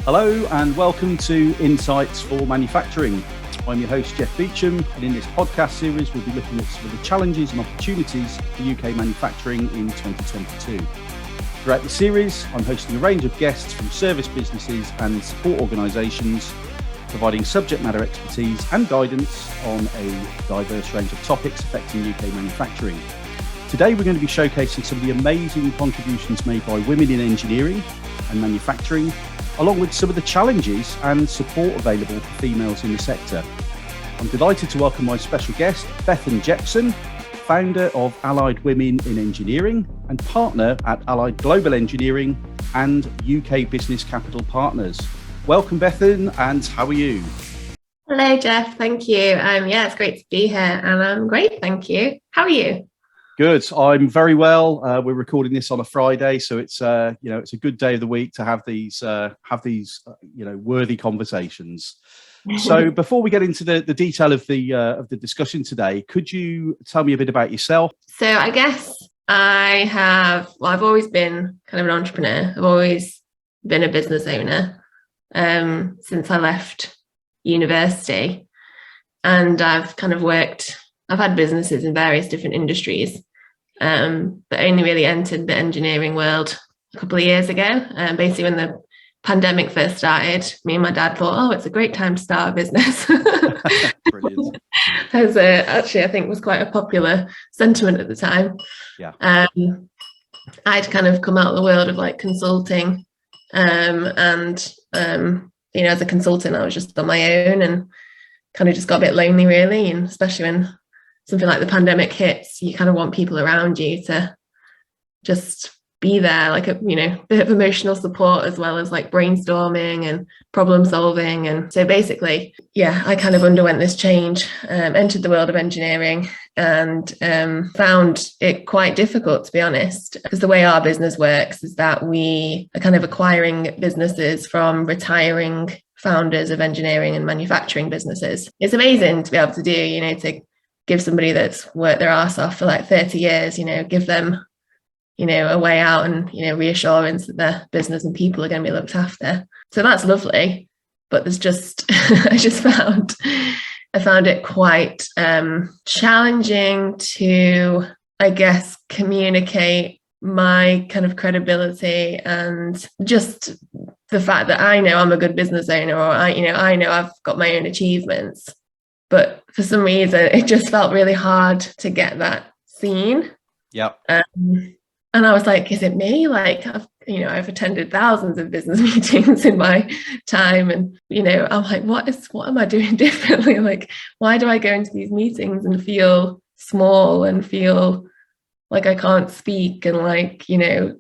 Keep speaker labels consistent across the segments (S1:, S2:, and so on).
S1: Hello and welcome to Insights for Manufacturing. I'm your host, Jeff Beecham, and in this podcast series, we'll be looking at some of the challenges and opportunities for UK manufacturing in 2022. Throughout the series, I'm hosting a range of guests from service businesses and support organisations, providing subject matter expertise and guidance on a diverse range of topics affecting UK manufacturing. Today, we're going to be showcasing some of the amazing contributions made by women in engineering and manufacturing, along with some of the challenges and support available for females in the sector. I'm delighted to welcome my special guest, Bethan Jepson, founder of Allied Women in Engineering and partner at Allied Global Engineering and UK Business Capital Partners. Welcome, Bethan, and how are you?
S2: Hello, Jeff. Thank you. It's great to be here, and I'm great, thank you. How are you?
S1: Good. I'm very well. We're recording this on a Friday, so it's it's a good day of the week to have these worthy conversations. So before we get into the detail of the discussion today, could you tell me a bit about yourself?
S2: So I guess I've always been kind of an entrepreneur. I've always been a business owner since I left university, and I've had businesses in various different industries, but only really entered the engineering world a couple of years ago. Basically, when the pandemic first started, me and my dad thought, it's a great time to start a business.
S1: Brilliant.
S2: As actually, I think was quite a popular sentiment at the time.
S1: Yeah.
S2: I'd kind of come out of the world of like consulting, as a consultant, I was just on my own and kind of just got a bit lonely, really, and especially when something like the pandemic hits, you kind of want people around you to just be there, like a bit of emotional support as well as like brainstorming and problem solving. And so basically, I kind of underwent this change, entered the world of engineering, and found it quite difficult, to be honest, because the way our business works is that we are kind of acquiring businesses from retiring founders of engineering and manufacturing businesses. It's amazing to be able to do, to give somebody that's worked their arse off for like 30 years, give them, a way out and, reassurance that their business and people are going to be looked after. So that's lovely. But there's just, I found it quite challenging to, I guess, communicate my kind of credibility and just the fact that I know I'm a good business owner, or I know I've got my own achievements. But for some reason, it just felt really hard to get that seen.
S1: Yeah.
S2: And I was like, is it me? Like, I've attended thousands of business meetings in my time. And, I'm like, what am I doing differently? Like, why do I go into these meetings and feel small and feel like I can't speak and like,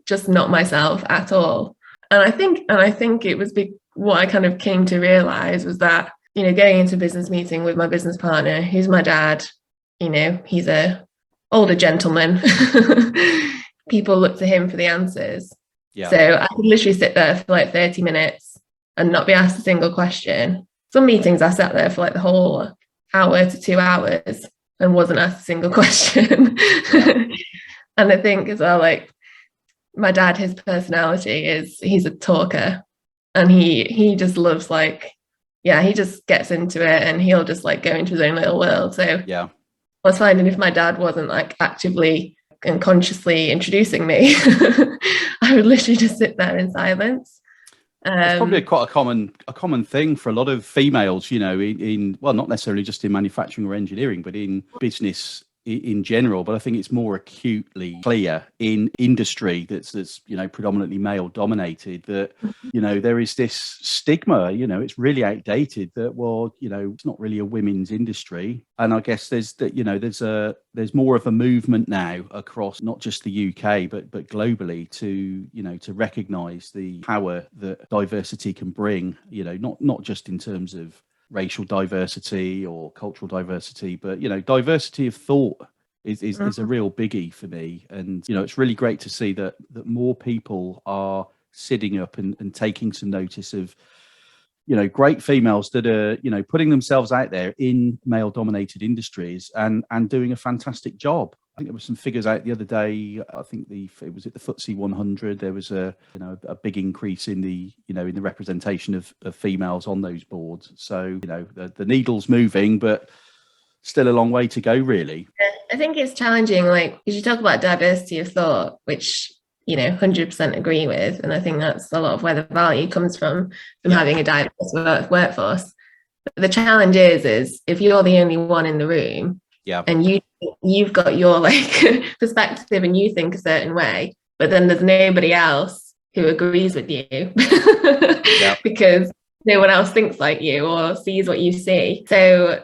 S2: just not myself at all? And I think it was what I kind of came to realize was that, going into a business meeting with my business partner, who's my dad, he's a older gentleman. People look to him for the answers. Yeah. So I could literally sit there for like 30 minutes and not be asked a single question. Some meetings I sat there for like the whole hour to 2 hours and wasn't asked a single question. Yeah. And I think as well, like my dad, his personality is he's a talker, and he just loves he just gets into it and he'll just like go into his own little world. So yeah, I was finding if my dad wasn't like actively and consciously introducing me, I would literally just sit there in silence.
S1: It's probably quite a common thing for a lot of females, in not necessarily just in manufacturing or engineering, but in business in general. But I think it's more acutely clear in industry that's predominantly male dominated that there is this stigma. It's really outdated that it's not really a women's industry. And I guess there's more of a movement now across not just the UK but globally to recognise the power that diversity can bring. Not just in terms of racial diversity or cultural diversity, but diversity of thought is a real biggie for me. And it's really great to see that more people are sitting up and taking some notice of great females that are putting themselves out there in male dominated industries and doing a fantastic job. think there were some figures out the other day. I think it was at the FTSE 100. There was a big increase in the representation of females on those boards. So the needle's moving, but still a long way to go, really.
S2: I think it's challenging, like, because you talk about diversity of thought, which 100% agree with, and I think that's a lot of where the value comes from having a diverse workforce. But the challenge is if you're the only one in the room, and you've got your perspective and you think a certain way, but then there's nobody else who agrees with you because no one else thinks like you or sees what you see. So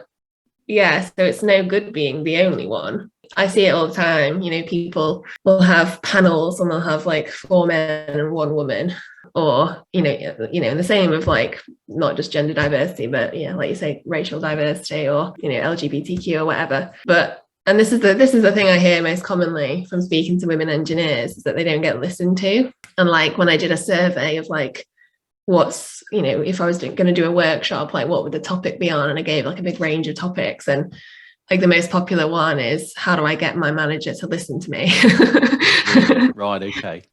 S2: it's no good being the only one. I see it all the time. People will have panels and they'll have 4 men and 1 woman, or in the same of not just gender diversity, but like you say, racial diversity or LGBTQ or whatever. And this is the thing I hear most commonly from speaking to women engineers, is that they don't get listened to. And when I did a survey of what's if I was going to do a workshop, what would the topic be on, and I gave a big range of topics, and the most popular one is, how do I get my manager to listen to me?
S1: Right, okay.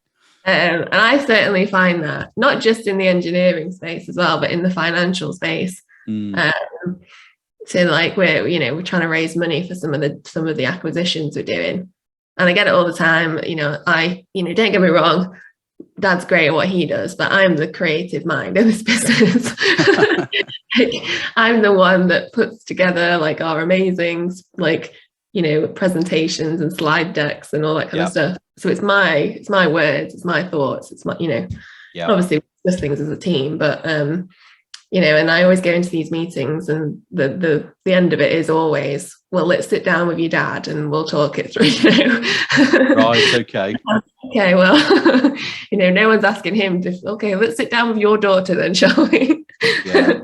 S2: And I certainly find that not just in the engineering space as well, but in the financial space. So we're trying to raise money for some of the acquisitions we're doing, and I get it all the time. I don't get me wrong, Dad's great at what he does, but I'm the creative mind in this business. I'm the one that puts together our amazing presentations and slide decks and all that kind of stuff. So it's my words, it's my thoughts, it's my obviously this things as a team, but and I always go into these meetings, and the end of it is always, well, let's sit down with your dad and we'll talk it through.
S1: Right, okay.
S2: Okay, well, no one's asking him to, okay, let's sit down with your daughter then, shall we?
S1: Yeah.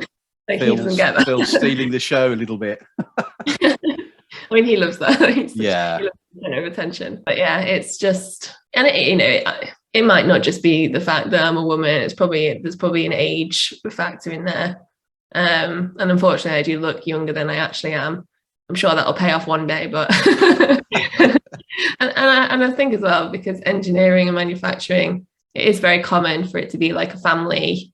S2: He doesn't get that.
S1: Phil's stealing the show a little bit.
S2: I mean, he loves that. He
S1: loves
S2: attention. But it's just, and it might not just be the fact that I'm a woman. There's probably an age factor in there. And unfortunately, I do look younger than I actually am. I'm sure that'll pay off one day, but and I think as well, because engineering and manufacturing, it is very common for it to be a family,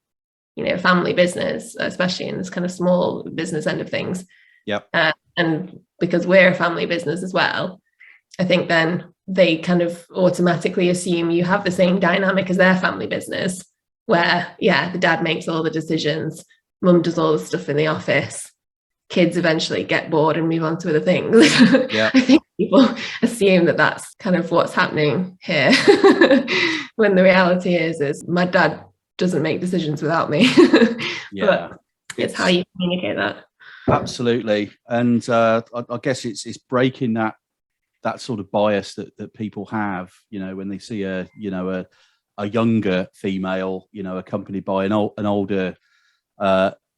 S2: family business, especially in this kind of small business end of things.
S1: Yep.
S2: And because we're a family business as well, I think then they kind of automatically assume you have the same dynamic as their family business, where the dad makes all the decisions, mum does all the stuff in the office, kids eventually get bored and move on to other things. I think people assume that that's kind of what's happening here, when the reality is my dad doesn't make decisions without me. But it's how you communicate that.
S1: Absolutely. And I guess it's breaking that sort of bias that people have, when they see a younger female, accompanied by an older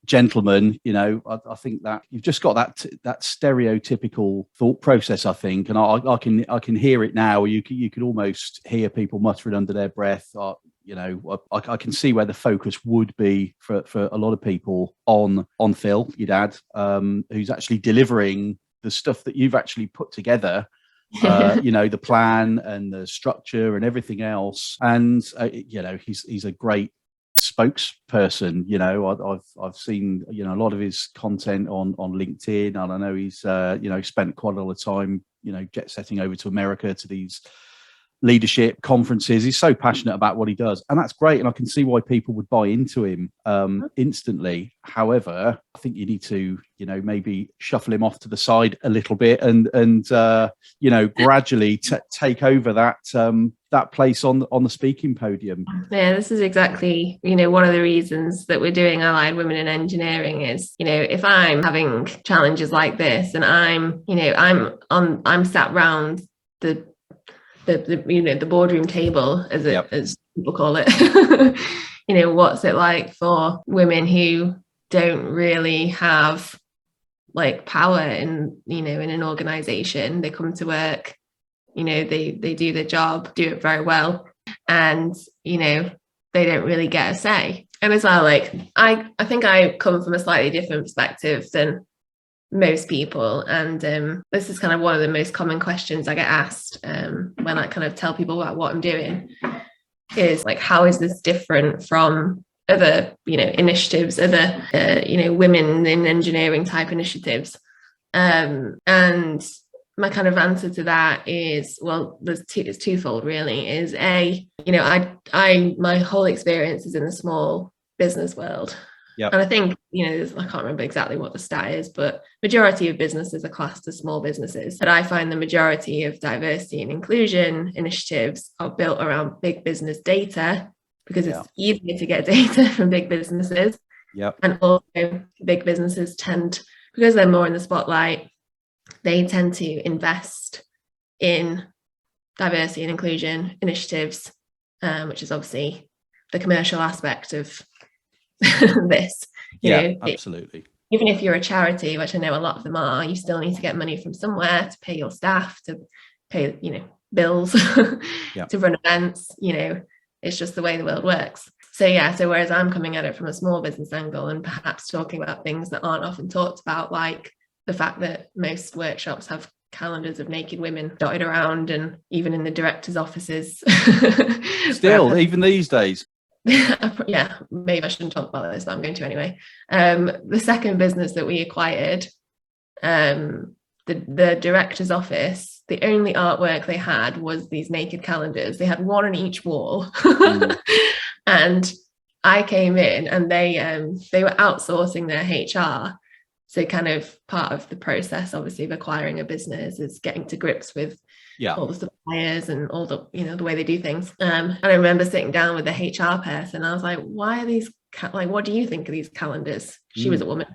S1: gentleman. I think that you've just got that stereotypical thought process, I think, and I can hear it now. You could almost hear people muttering under their breath. I can see where the focus would be for a lot of people on Phil, your dad, who's actually delivering the stuff that you've actually put together. The plan and the structure and everything else, and he's a great spokesperson. I've seen a lot of his content on LinkedIn, and I know he's spent quite a lot of time jet setting over to America to these leadership conferences. He's so passionate about what he does, and that's great, and I can see why people would buy into him instantly. However, I think you need to maybe shuffle him off to the side a little bit and gradually take over that place on the speaking podium.
S2: This is exactly one of the reasons that we're doing Allied Women in Engineering is if I'm having challenges like this, and I'm sat round the boardroom table, as people call it. What's it like for women who don't really have power in in an organization? They come to work, they do their job, do it very well, and they don't really get a say. And as well, I think I come from a slightly different perspective than most people. And this is kind of one of the most common questions I get asked when I kind of tell people about what I'm doing, is like, how is this different from other, initiatives, other, women in engineering type initiatives? And my kind of answer to that is, well, it's twofold really. Is my whole experience is in the small business world.
S1: Yeah.
S2: And I think, I can't remember exactly what the stat is, but majority of businesses are classed as small businesses. But I find the majority of diversity and inclusion initiatives are built around big business data, because it's easier to get data from big businesses.
S1: Yep.
S2: And also big businesses because they're more in the spotlight, they tend to invest in diversity and inclusion initiatives, which is obviously the commercial aspect of this.
S1: Absolutely.
S2: Even if you're a charity, which I know a lot of them are, you still need to get money from somewhere to pay your staff, to pay, bills, to run events. It's just the way the world works. So whereas I'm coming at it from a small business angle and perhaps talking about things that aren't often talked about, like the fact that most workshops have calendars of naked women dotted around, and even in the directors' offices.
S1: Still, even these days.
S2: Yeah, maybe I shouldn't talk about this, but I'm going to anyway. The second business that we acquired, the director's office, the only artwork they had was these naked calendars. They had one on each wall. And I came in, and they were outsourcing their HR. So kind of part of the process, obviously, of acquiring a business is getting to grips with all the suppliers and all the, the way they do things. And I remember sitting down with the HR person. I was like, why are these, what do you think of these calendars? She was a woman.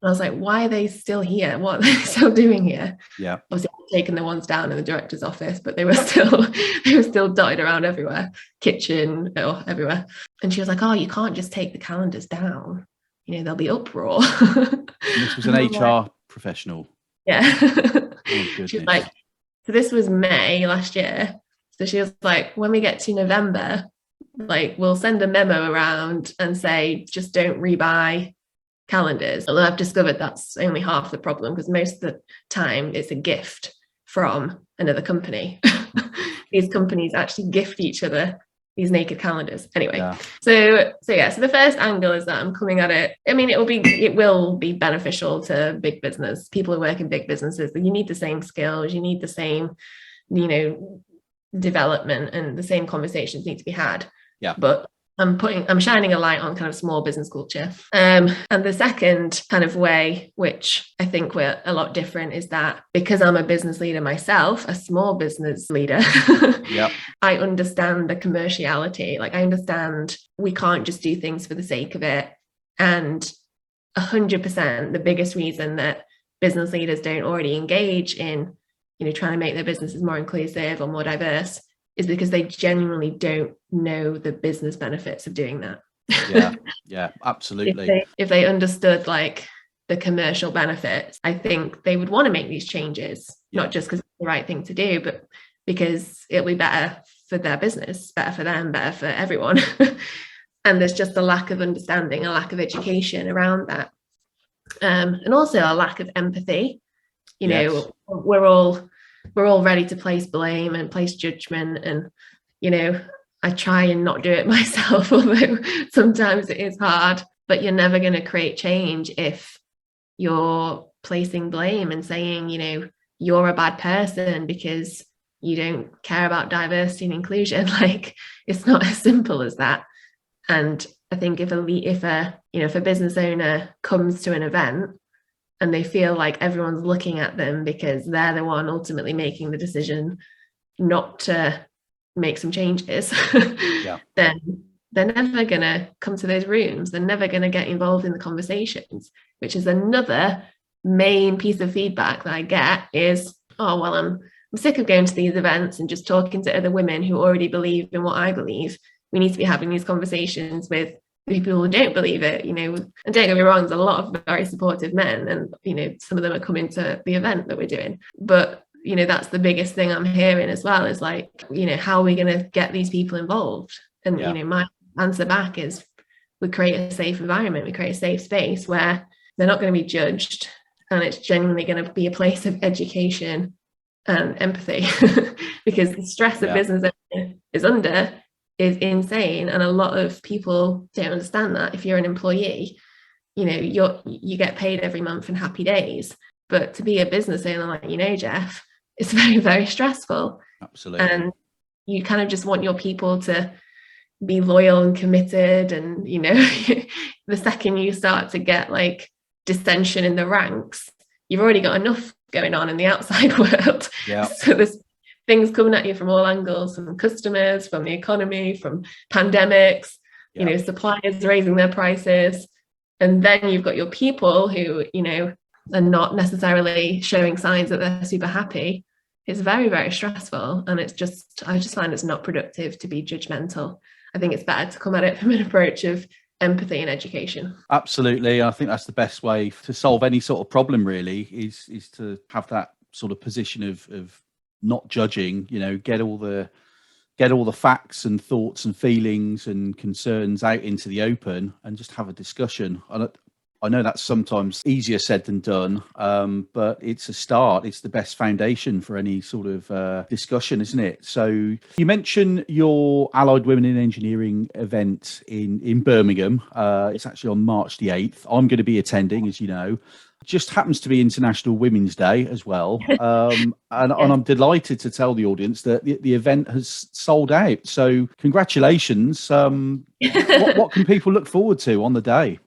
S2: I was like, why are they still here? What are they still doing here?
S1: Yeah.
S2: Obviously, I've taken the ones down in the director's office, but they were still dotted around everywhere, kitchen, or everywhere. And she was like, oh, you can't just take the calendars down. There'll be uproar.
S1: This was an HR professional.
S2: Yeah.
S1: Oh,
S2: she was like, so this was May last year. So she was like, when we get to November, like, we'll send a memo around and say, just don't rebuy calendars. Although I've discovered that's only half the problem, because most of the time it's a gift from another company. These companies actually gift each other these naked calendars. Anyway, so the first angle is that I'm coming at it. I mean, it will be beneficial to big business, people who work in big businesses. You need the same skills, you need the same, development, and the same conversations need to be had.
S1: Yeah.
S2: But I'm shining a light on kind of small business culture. And the second kind of way, which I think we're a lot different, is that because I'm a business leader myself, a small business leader, I understand the commerciality. Like, I understand we can't just do things for the sake of it. And 100%, the biggest reason that business leaders don't already engage in, trying to make their businesses more inclusive or more diverse, is because they genuinely don't know the business benefits of doing that.
S1: Yeah, absolutely.
S2: If they understood like the commercial benefits, I think they would want to make these changes, not just because it's the right thing to do, but because it'll be better for their business, better for them, better for everyone. And there's just a lack of understanding, a lack of education around that. And also a lack of empathy. We're all ready to place blame and place judgment. And, I try and not do it myself, although sometimes it is hard, but you're never going to create change if you're placing blame and saying, you're a bad person because you don't care about diversity and inclusion. Like, it's not as simple as that. And I think if a business owner comes to an event and they feel like everyone's looking at them because they're the one ultimately making the decision not to make some changes, then they're never going to come to those rooms. They're never going to get involved in the conversations, which is another main piece of feedback that I get is, oh, well, I'm sick of going to these events and just talking to other women who already believe in what I believe. We need to be having these conversations with people who don't believe it, and don't get me wrong, there's a lot of very supportive men, and some of them are coming to the event that we're doing, but that's the biggest thing I'm hearing as well, is like, how are we going to get these people involved? And my answer back is, we create a safe environment, we create a safe space where they're not going to be judged, and it's genuinely going to be a place of education and empathy because the stress that business is under is insane, and a lot of people don't understand that. If you're an employee, you know, you get paid every month in happy days, but to be a business owner, like, you know, Jeff, it's very, very stressful.
S1: Absolutely.
S2: And you kind of just want your people to be loyal and committed, and, you know, the second you start to get like dissension in the ranks, you've already got enough going on in the outside world.
S1: Yeah.
S2: So there's things coming at you from all angles, from customers, from the economy, from pandemics, you know, suppliers raising their prices. And then you've got your people who, you know, are not necessarily showing signs that they're super happy. It's very, very stressful. And it's just, I just find it's not productive to be judgmental. I think it's better to come at it from an approach of empathy and education.
S1: Absolutely. I think that's the best way to solve any sort of problem, really, is to have that sort of position of not judging, you know, get all the facts and thoughts and feelings and concerns out into the open and just have a discussion. I know that's sometimes easier said than done, but it's a start. It's the best foundation for any sort of discussion, isn't it? So you mentioned your Allied Women in Engineering event in Birmingham. It's actually on March the 8th. I'm going to be attending, as you know. Just happens to be International Women's Day as well. And I'm delighted to tell the audience that the event has sold out. So congratulations. What can people look forward to on the day?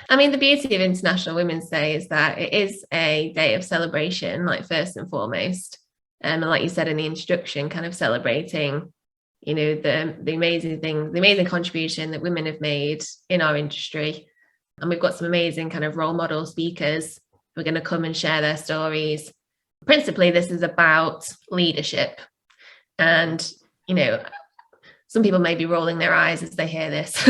S2: I mean, the beauty of International Women's Day is that it is a day of celebration, like first and foremost. And like you said in the introduction, kind of celebrating, you know, the amazing contribution that women have made in our industry. And we've got some amazing kind of role model speakers who are going to come and share their stories. Principally, this is about leadership. And, you know, some people may be rolling their eyes as they hear this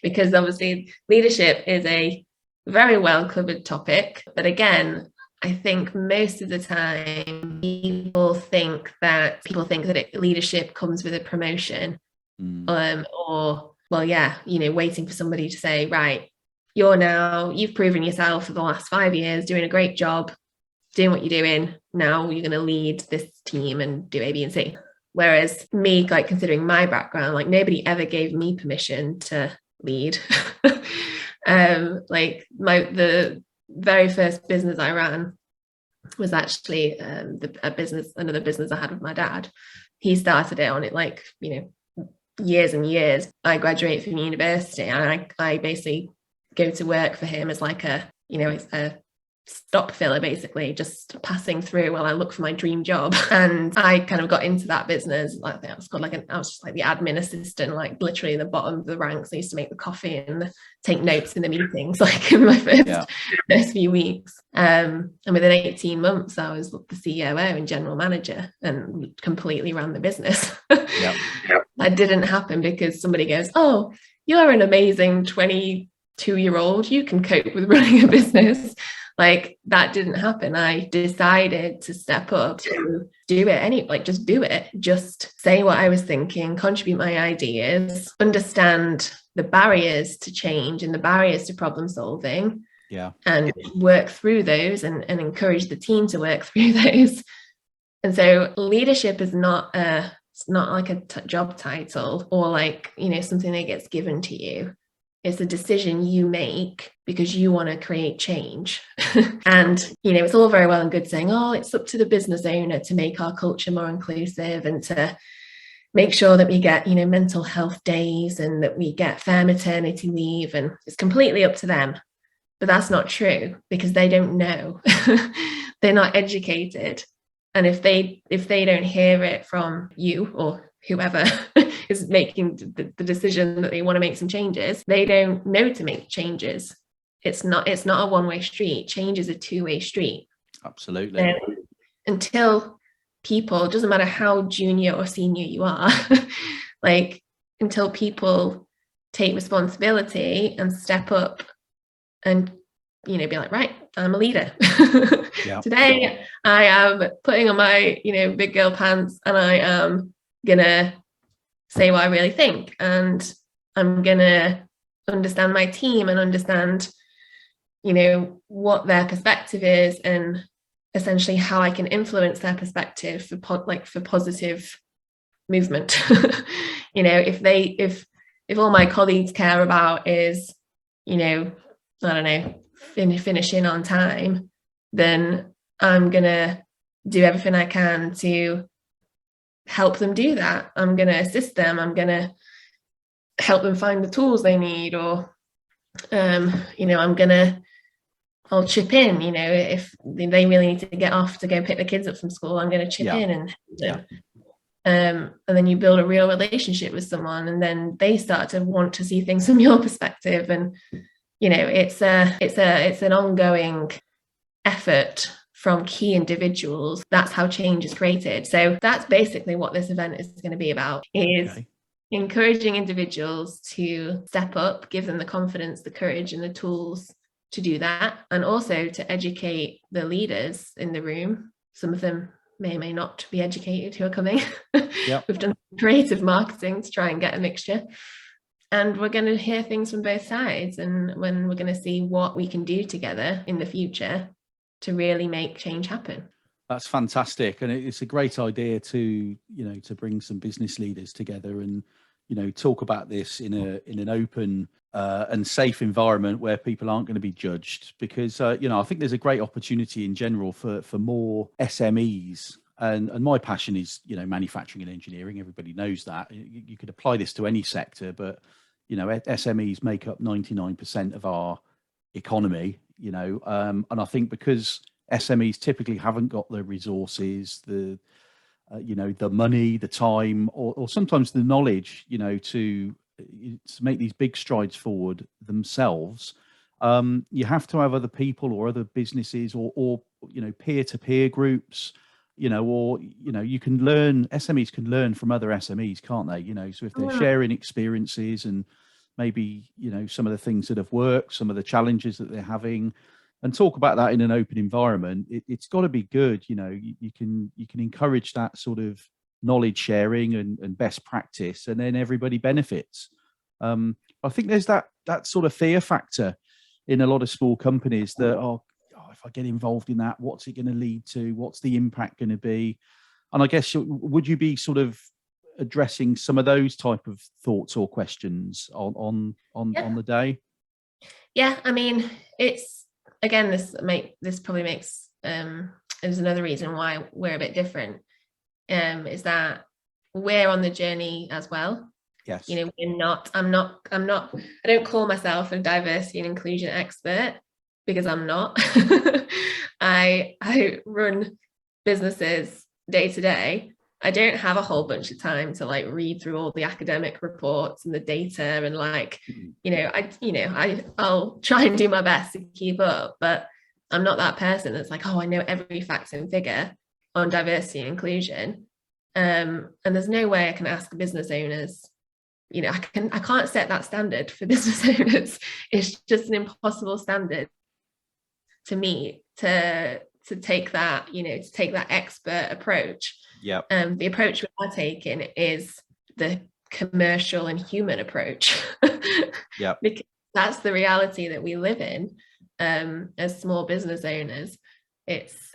S2: because obviously leadership is a very well covered topic. But again, I think most of the time people think that leadership comes with a promotion or, well, yeah, you know, waiting for somebody to say, right, you've proven yourself for the last 5 years, doing a great job, doing what you're doing. Now you're going to lead this team and do A, B, and C. Whereas me, like, considering my background, like, nobody ever gave me permission to lead. Like, the very first business I ran was actually another business I had with my dad. He started it on it, like, you know, years and years. I graduated from university and I basically go to work for him as like a stop filler, basically, just passing through while I look for my dream job. And I kind of got into that business. Like, I was just like the admin assistant, like literally the bottom of the ranks. I used to make the coffee and take notes in the meetings, like in my first few weeks. And within 18 months, I was the COO and general manager and completely ran the business. That didn't happen because somebody goes, "Oh, you're an amazing 22-year-old. You can cope with running a business." Like, that didn't happen. I decided to step up, to do it just do it, just say what I was thinking, contribute my ideas, understand the barriers to change and the barriers to problem solving, and work through those and encourage the team to work through those. And so leadership is it's not like a job title or like, you know, something that gets given to you. It's a decision you make because you want to create change. And, you know, it's all very well and good saying, oh, it's up to the business owner to make our culture more inclusive and to make sure that we get, you know, mental health days and that we get fair maternity leave, and it's completely up to them. But that's not true because they don't know. They're not educated. And if they don't hear it from you or whoever is making the decision that they want to make some changes, they don't know to make changes. It's not a one-way street. Change is a two-way street.
S1: Absolutely.
S2: Until people, doesn't matter how junior or senior you are, like, until people take responsibility and step up and, you know, be like, right, I'm a leader. Today I am putting on my, you know, big girl pants and I am gonna say what I really think, and I'm gonna understand my team and understand you know, what their perspective is and essentially how I can influence their perspective for positive movement. You know, if all my colleagues care about is, you know, I don't know, finishing on time, then I'm gonna do everything I can to help them do that. I'm gonna assist them. I'm gonna help them find the tools they need, or you know, I'll chip in, you know, if they really need to get off to go pick the kids up from school, I'm going to chip in and then you build a real relationship with someone, and then they start to want to see things from your perspective. And, you know, it's an ongoing effort from key individuals. That's how change is created. So that's basically what this event is going to be about, is encouraging individuals to step up, give them the confidence, the courage and the tools to do that, and also to educate the leaders in the room. Some of them may or may not be educated who are coming. We've done creative marketing to try and get a mixture, and we're going to hear things from both sides, and when we're going to see what we can do together in the future to really make change happen.
S1: That's fantastic, and it's a great idea to, you know, to bring some business leaders together and, you know, talk about this in an open and safe environment where people aren't going to be judged, because you know, I think there's a great opportunity in general for more SMEs, and my passion is, you know, manufacturing and engineering. Everybody knows that. You could apply this to any sector, but, you know, SMEs make up 99% of our economy, you know, and I think because SMEs typically haven't got the resources, the you know, the money, the time, or sometimes the knowledge, you know, to make these big strides forward themselves, you have to have other people or other businesses or you know, peer-to-peer groups, you know, or, you know, you can learn, SMEs can learn from other SMEs, can't they? You know, so if they're sharing experiences and maybe, you know, some of the things that have worked, some of the challenges that they're having, and talk about that in an open environment, it's got to be good. You know, you can encourage that sort of knowledge sharing and best practice, and then everybody benefits. I think there's that sort of fear factor in a lot of small companies that, oh, if I get involved in that, what's it going to lead to? What's the impact going to be? And I guess, would you be sort of addressing some of those type of thoughts or questions on the day?
S2: Yeah, I mean, it's, again, this probably makes is another reason why we're a bit different, is that we're on the journey as well.
S1: Yes.
S2: You know, I don't call myself a diversity and inclusion expert, because I'm not. I run businesses day to day. I don't have a whole bunch of time to like read through all the academic reports and the data, and like, you know, I'll try and do my best to keep up, but I'm not that person that's like, oh, I know every fact and figure on diversity and inclusion. And there's no way I can ask business owners, you know, I can't set that standard for business owners. It's just an impossible standard to meet, to take that, you know, to take that expert approach.
S1: Yeah.
S2: The approach we are taking is the commercial and human approach.
S1: Yeah.
S2: Because that's the reality that we live in as small business owners. It's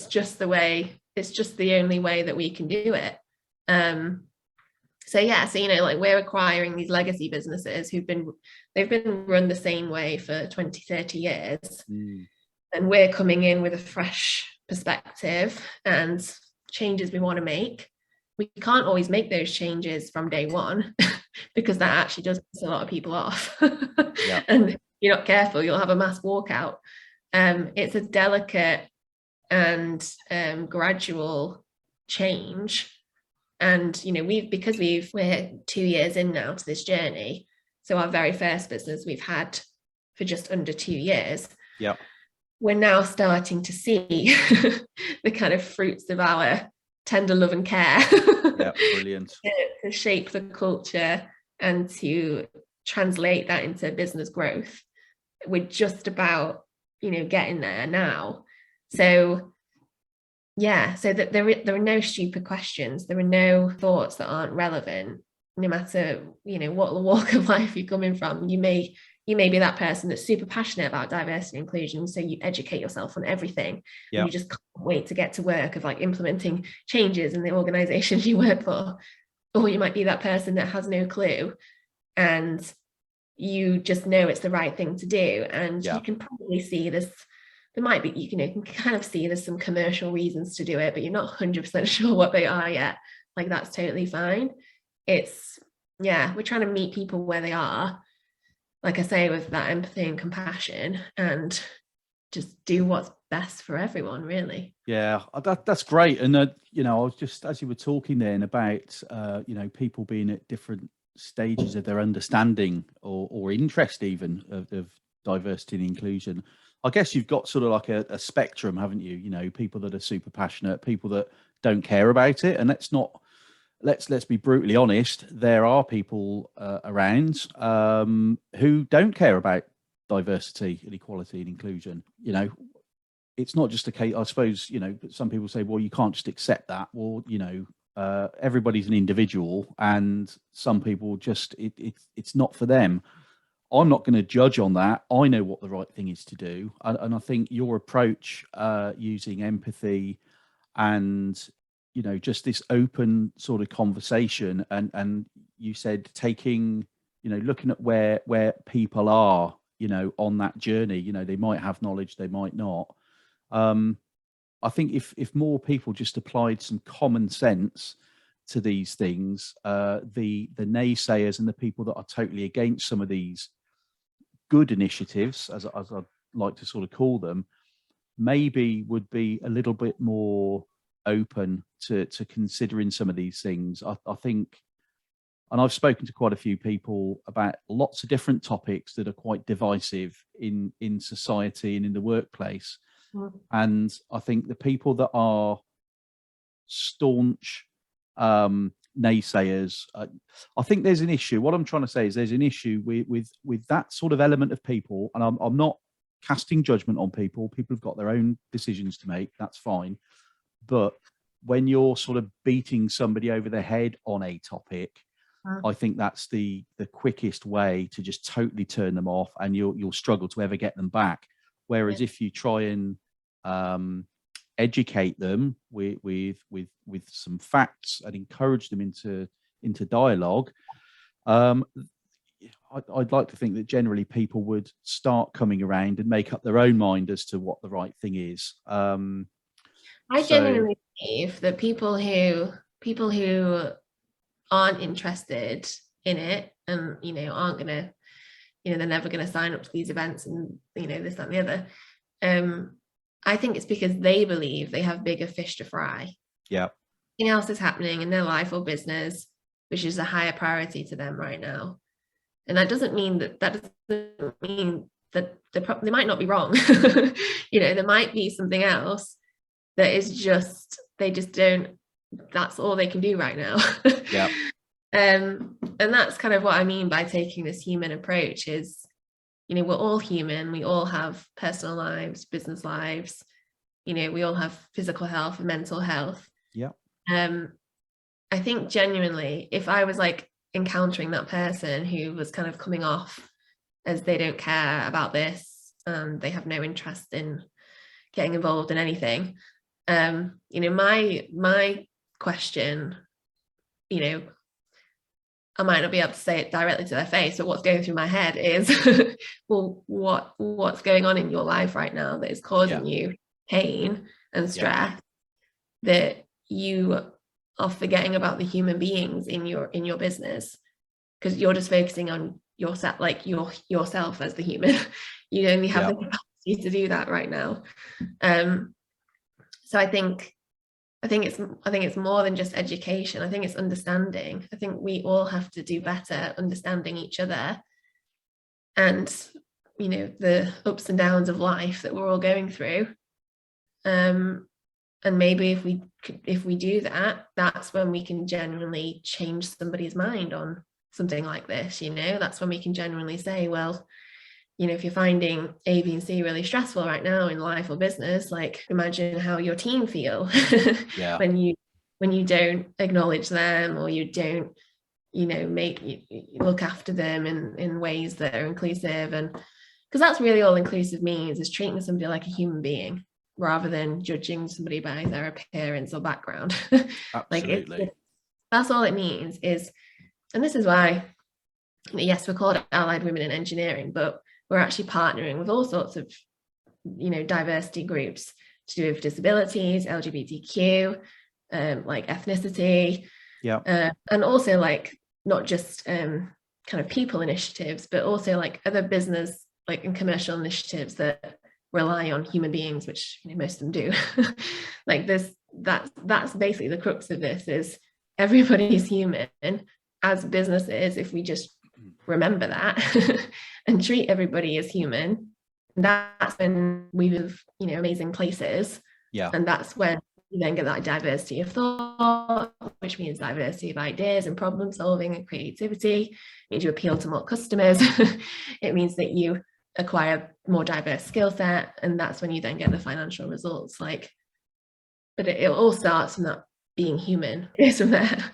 S2: just the only way that we can do it. So you know, like, we're acquiring these legacy businesses they've been run the same way for 20, 30 years. And we're coming in with a fresh perspective and changes we want to make. We can't always make those changes from day one because that actually does piss a lot of people off.
S1: Yeah.
S2: And if you're not careful, you'll have a mass walkout. It's a delicate and gradual change. And, you know, we're 2 years in now to this journey. So our very first business we've had for just under 2 years.
S1: Yeah.
S2: We're now starting to see the kind of fruits of our tender love and care.
S1: Yeah, brilliant.
S2: To shape the culture and to translate that into business growth. We're just about, you know, getting there now. So so that there are no stupid questions. There are no thoughts that aren't relevant, no matter, you know, what walk of life you're coming from. You may you may be that person that's super passionate about diversity and inclusion, so you educate yourself on everything, and you just can't wait to get to work of like implementing changes in the organizations you work for. Or you might be that person that has no clue, and you just know it's the right thing to do, and you can probably see this. There might be, you can kind of see there's some commercial reasons to do it, but you're not 100% sure what they are yet. Like, that's totally fine. It's, we're trying to meet people where they are, like I say, with that empathy and compassion, and just do what's best for everyone, really.
S1: Yeah, that's great. And you know, I was just, as you were talking then about you know, people being at different stages of their understanding or interest even of diversity and inclusion. I guess you've got sort of like a spectrum, haven't you? You know, people that are super passionate, people that don't care about it. And let's be brutally honest, there are people around who don't care about diversity and equality and inclusion. You know, it's not just a case, I suppose, you know, some people say, well, you can't just accept that. Well, you know, everybody's an individual, and some people just, it's not for them. I'm not going to judge on that. I know what the right thing is to do. And I think your approach, using empathy and, you know, just this open sort of conversation, and you said taking, you know, looking at where people are, you know, on that journey. You know, they might have knowledge, they might not. I think if more people just applied some common sense to these things, the naysayers and the people that are totally against some of these good initiatives, as I'd like to sort of call them, maybe would be a little bit more open to considering some of these things. I think, and I've spoken to quite a few people about lots of different topics that are quite divisive in society and in the workplace. And I think the people that are staunch naysayers, I think there's an issue. What I'm trying to say is there's an issue with that sort of element of people. And I'm not casting judgment on people. People have got their own decisions to make. That's fine. But when you're sort of beating somebody over the head on a topic, I think that's the quickest way to just totally turn them off, and you'll struggle to ever get them back. Whereas if you try and educate them with some facts and encourage them into dialogue, I'd like to think that generally people would start coming around and make up their own mind as to what the right thing is.
S2: I genuinely believe that people who aren't interested in it, and you know, aren't gonna, you know, they're never gonna sign up to these events, and you know, this, that, and the other. I think it's because they believe they have bigger fish to fry.
S1: Yeah.
S2: Something else is happening in their life or business, which is a higher priority to them right now. And that doesn't mean that they might not be wrong. You know, there might be something else that is just, they just don't, that's all they can do right now.
S1: Yeah.
S2: And that's kind of what I mean by taking this human approach is, you know, we're all human. We all have personal lives, business lives. You know, we all have physical health and mental health.
S1: Yeah.
S2: I think genuinely, if I was like encountering that person who was kind of coming off as they don't care about this, they have no interest in getting involved in anything, you know, my question, you know, I might not be able to say it directly to their face, but what's going through my head is, well, what's going on in your life right now that is causing you pain and stress, that you are forgetting about the human beings in your business, because you're just focusing on yourself, like yourself as the human. You only have the capacity to do that right now. So I think it's more than just education. I think it's understanding. I think we all have to do better understanding each other, and you know, the ups and downs of life that we're all going through. And maybe if we do that, that's when we can genuinely change somebody's mind on something like this. You know, that's when we can genuinely say, well, you know, if you're finding A, B, and C really stressful right now in life or business, like imagine how your team feel when you don't acknowledge them, or you look after them in ways that are inclusive. And because that's really all inclusive means, is treating somebody like a human being rather than judging somebody by their appearance or background.
S1: Absolutely.
S2: That's all it means is, and this is why, yes, we're called Allied Women in Engineering, but we're actually partnering with all sorts of, diversity groups to do with disabilities, LGBTQ, like ethnicity, and also like not just kind of people initiatives, but also like other business like and commercial initiatives that rely on human beings, which most of them do. Like that's basically the crux of this, is everybody's human as businesses. If we just remember that and treat everybody as human, that's when we live amazing places. And that's when you then get that diversity of thought, which means diversity of ideas and problem solving and creativity. It means you appeal to more customers. It means that you acquire more diverse skill set, and that's when you then get the financial results. But it all starts from that being human. It's from there.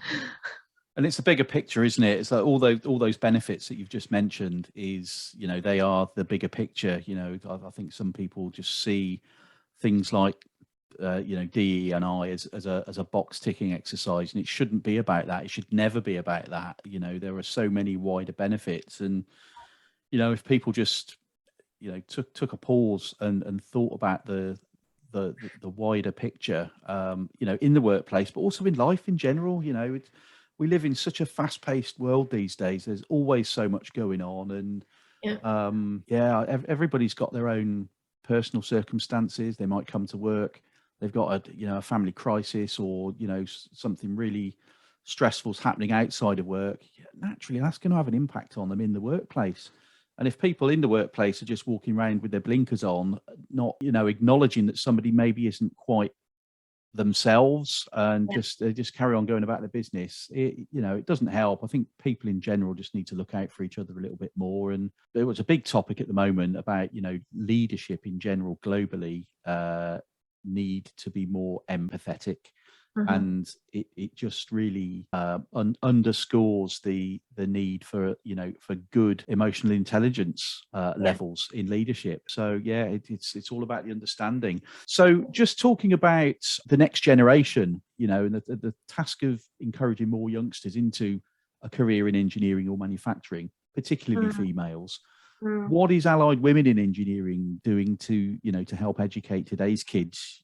S1: And it's a bigger picture, isn't it? It's like all those benefits that you've just mentioned is, they are the bigger picture. I think some people just see things like, DE and I as a box ticking exercise, and it shouldn't be about that. It should never be about that. There are so many wider benefits, and if people just took a pause and thought about the wider picture, in the workplace, but also in life in general. We live in such a fast-paced world these days. There's always so much going on, and everybody's got their own personal circumstances. They might come to work, they've got a family crisis, or something really stressful's happening outside of work. Naturally, that's going to have an impact on them in the workplace. And if people in the workplace are just walking around with their blinkers on, not acknowledging that somebody maybe isn't quite themselves, and just carry on going about their business, it doesn't help. I think people in general just need to look out for each other a little bit more. And there was a big topic at the moment about leadership in general globally need to be more empathetic. And it just really underscores the need for for good emotional intelligence levels in leadership. So it's all about the understanding. So just talking about the next generation, and the task of encouraging more youngsters into a career in engineering or manufacturing, particularly females. What is Allied Women in Engineering doing to help educate today's kids,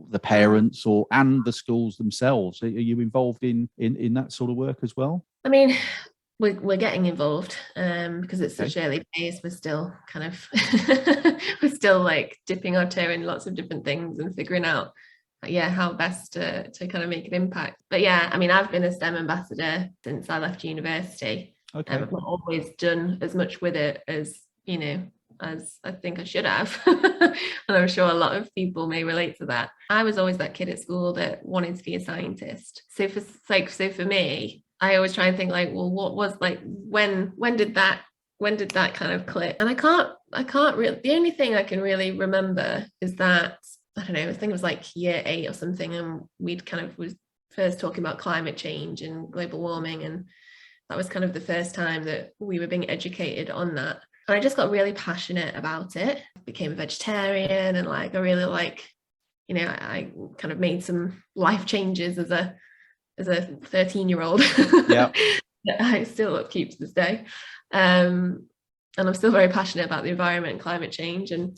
S1: the parents, and the schools themselves? Are you involved in that sort of work as well?
S2: I mean, we're getting involved because it's such early days. We're still kind of we're still like dipping our toe in lots of different things and figuring out how best to kind of make an impact. But I mean, I've been a STEM ambassador since I left university. I've not always done as much with it as as I think I should have. And I'm sure a lot of people may relate to that. I was always that kid at school that wanted to be a scientist. So for me, I always try and think like, well, what was like, when did that kind of click? And I can't really, the only thing I can really remember is that, I don't know, I think it was like year 8 or something, and we'd kind of was first talking about climate change and global warming, and that was kind of the first time that we were being educated on that. And I just got really passionate about it. Became a vegetarian, and like I really I kind of made some life changes as a 13-year-old. That I still keep to this day. And I'm still very passionate about the environment and climate change. And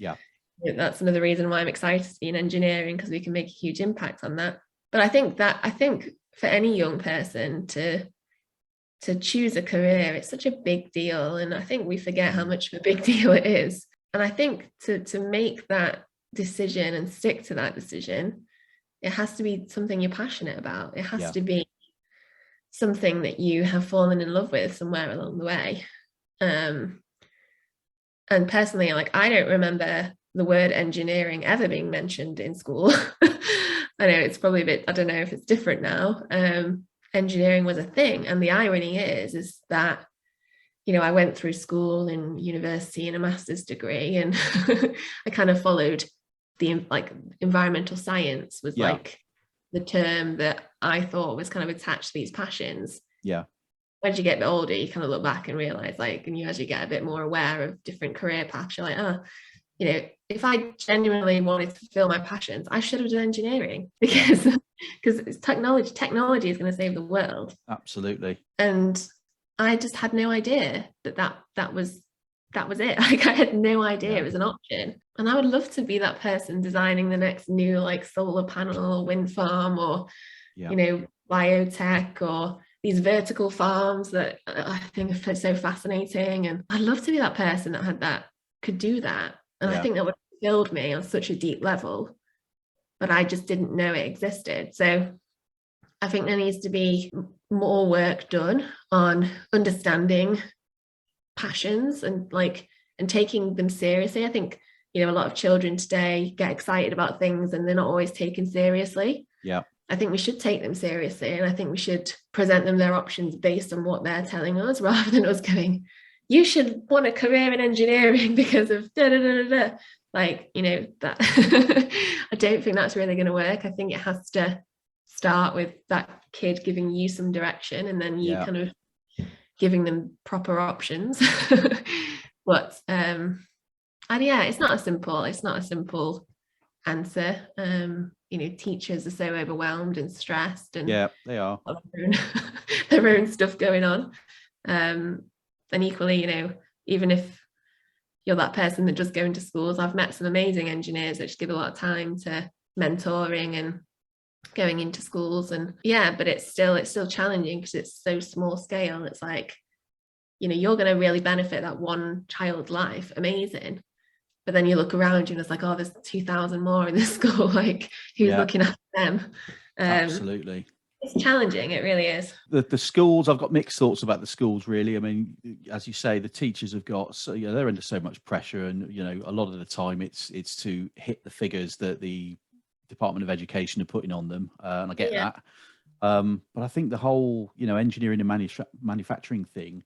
S2: that's another reason why I'm excited to be in engineering, because we can make a huge impact on that. But I think for any young person to choose a career, it's such a big deal, and I think we forget how much of a big deal it is. And I think to make that decision and stick to that decision, it has to be something you're passionate about. It has to be something that you have fallen in love with somewhere along the way. And personally, like, I don't remember the word engineering ever being mentioned in school. I know it's probably a bit, I don't know if it's different now. Engineering was a thing, and the irony is that I went through school and university and a master's degree, and I kind of followed the environmental science was like the term that I thought was kind of attached to these passions. as you get a bit older, you kind of look back and realize, like, and you as you get a bit more aware of different career paths, you're like, oh, you know, if I genuinely wanted to fulfill my passions, I should have done engineering, because it's technology is going to save the world.
S1: Absolutely.
S2: And I just had no idea that was it. Like, I had no idea it was an option. And I would love to be that person designing the next new, like, solar panel or wind farm, or you know, biotech, or these vertical farms that I think are so fascinating. And I'd love to be that person that could do that. And I think that would have filled me on such a deep level, but I just didn't know it existed. So I think there needs to be more work done on understanding passions and taking them seriously. I think, you know, a lot of children today get excited about things and they're not always taken seriously.
S1: Yeah. I
S2: think we should take them seriously, and I think we should present them their options based on what they're telling us, rather than us going, you should want a career in engineering because of da da da da da. Like, you know, that I don't think that's really going to work. I think it has to start with that kid giving you some direction, and then you kind of giving them proper options. But and it's not a simple answer. You know, teachers are so overwhelmed and stressed, and
S1: they are
S2: their own stuff going on. And equally, you know, even if you're that person that just go into schools, I've met some amazing engineers that just give a lot of time to mentoring and going into schools. And but it's still challenging because it's so small scale. It's like, you know, you're going to really benefit that one child's life, amazing, but then you look around you and it's like, oh, there's 2,000 more in this school, like, who's looking after them?
S1: Absolutely.
S2: It's challenging, it really is.
S1: The schools, I've got mixed thoughts about the schools, really. I mean, as you say, the teachers have got, so, you know, they're under so much pressure, and, you know, a lot of the time it's to hit the figures that the Department of Education are putting on them, and I get that. But I think the whole, you know, engineering and manufacturing thing,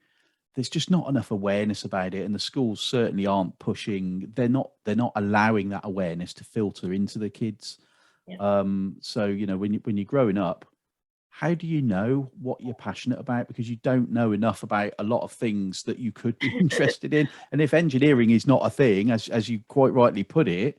S1: there's just not enough awareness about it, and the schools certainly aren't pushing. They're not allowing that awareness to filter into the kids. So, you know, when you're growing up, how do you know what you're passionate about? Because you don't know enough about a lot of things that you could be interested in. And if engineering is not a thing, as you quite rightly put it,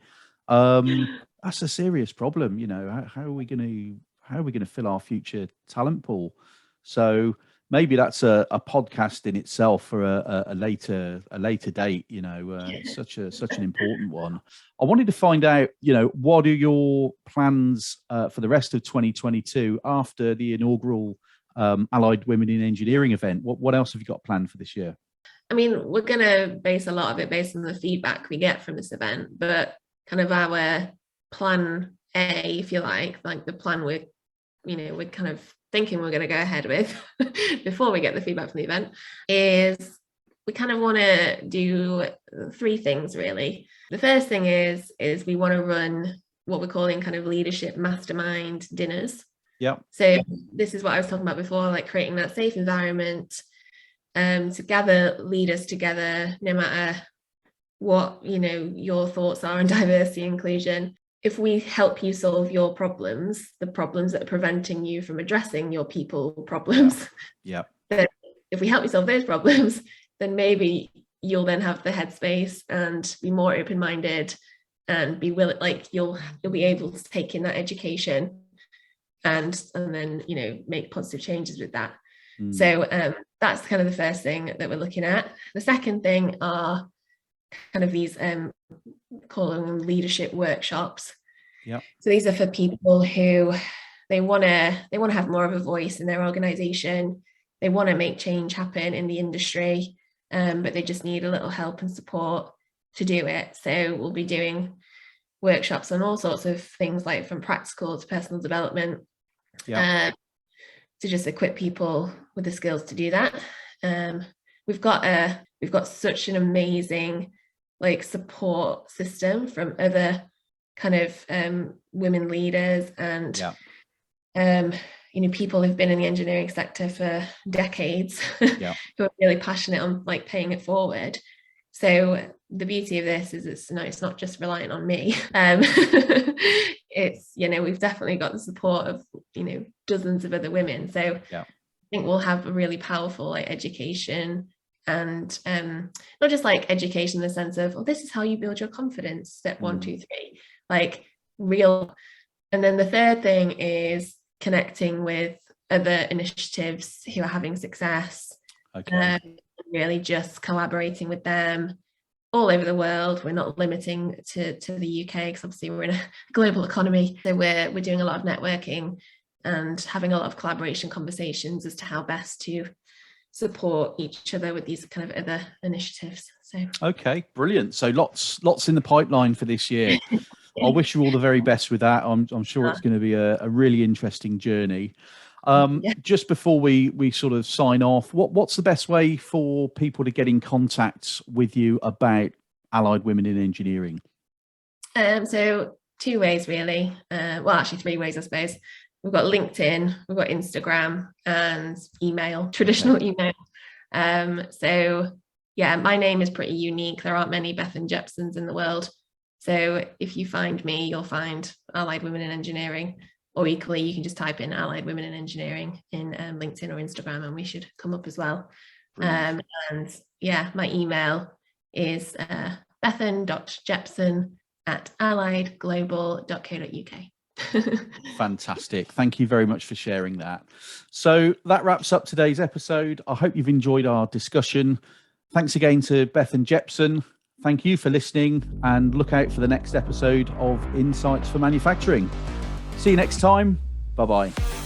S1: that's a serious problem. You know, how are we going to fill our future talent pool? So maybe that's a podcast in itself for a later date. You know, such an important one. I wanted to find out, you know, what are your plans for the rest of 2022 after the inaugural Allied Women in Engineering event? What else have you got planned for this year?
S2: I mean, we're going to base a lot of it based on the feedback we get from this event, but kind of our plan A, if you like the plan we're kind of thinking we're going to go ahead with before we get the feedback from the event, is we kind of want to do 3 things, really. The first thing is we want to run what we're calling kind of leadership mastermind dinners. So this is what I was talking about before, like creating that safe environment to gather leaders together, no matter what, you know, your thoughts are on diversity and inclusion. If we help you solve your problems, the problems that are preventing you from addressing your people problems, then if we help you solve those problems, then maybe you'll then have the headspace and be more open-minded and be willing, like you'll be able to take in that education and then, you know, make positive changes with that. So that's kind of the first thing that we're looking at. The second thing are kind of these calling them leadership workshops. So these are for people who they want to have more of a voice in their organization. They want to make change happen in the industry, but they just need a little help and support to do it. So we'll be doing workshops on all sorts of things, like from practical to personal development, to just equip people with the skills to do that. We've got such an amazing like support system from other kind of women leaders and you know, people who've been in the engineering sector for decades who are really passionate on like paying it forward. So the beauty of this is it's not just reliant on me. It's, you know, we've definitely got the support of, you know, dozens of other women. So think we'll have a really powerful like education, and not just like education in the sense of, oh, this is how you build your confidence, step 1, 2, 3, like real. And then the third thing is connecting with other initiatives who are having success. Really just collaborating with them all over the world. We're not limiting to the UK, because obviously we're in a global economy. So we're doing a lot of networking and having a lot of collaboration conversations as to how best to support each other with these kind of other initiatives. So
S1: okay, brilliant. So lots in the pipeline for this year. I wish you all the very best with that. I'm sure it's going to be a really interesting journey. Just before we sort of sign off, what's the best way for people to get in contact with you about Allied Women in Engineering?
S2: So 2 ways really. Well, actually 3 ways, I suppose. We've got LinkedIn, we've got Instagram, and email, traditional email. So yeah, my name is pretty unique. There aren't many Bethan Jepsons in the world. So if you find me, you'll find Allied Women in Engineering, or equally, you can just type in Allied Women in Engineering in LinkedIn or Instagram, and we should come up as well. And yeah, my email is bethan.jepson@alliedglobal.co.uk.
S1: Fantastic. Thank you very much for sharing that. So that wraps up today's episode. I hope you've enjoyed our discussion. Thanks again to Bethan Jepson. Thank you for listening, and look out for the next episode of Insights for Manufacturing. See you next time. Bye-bye.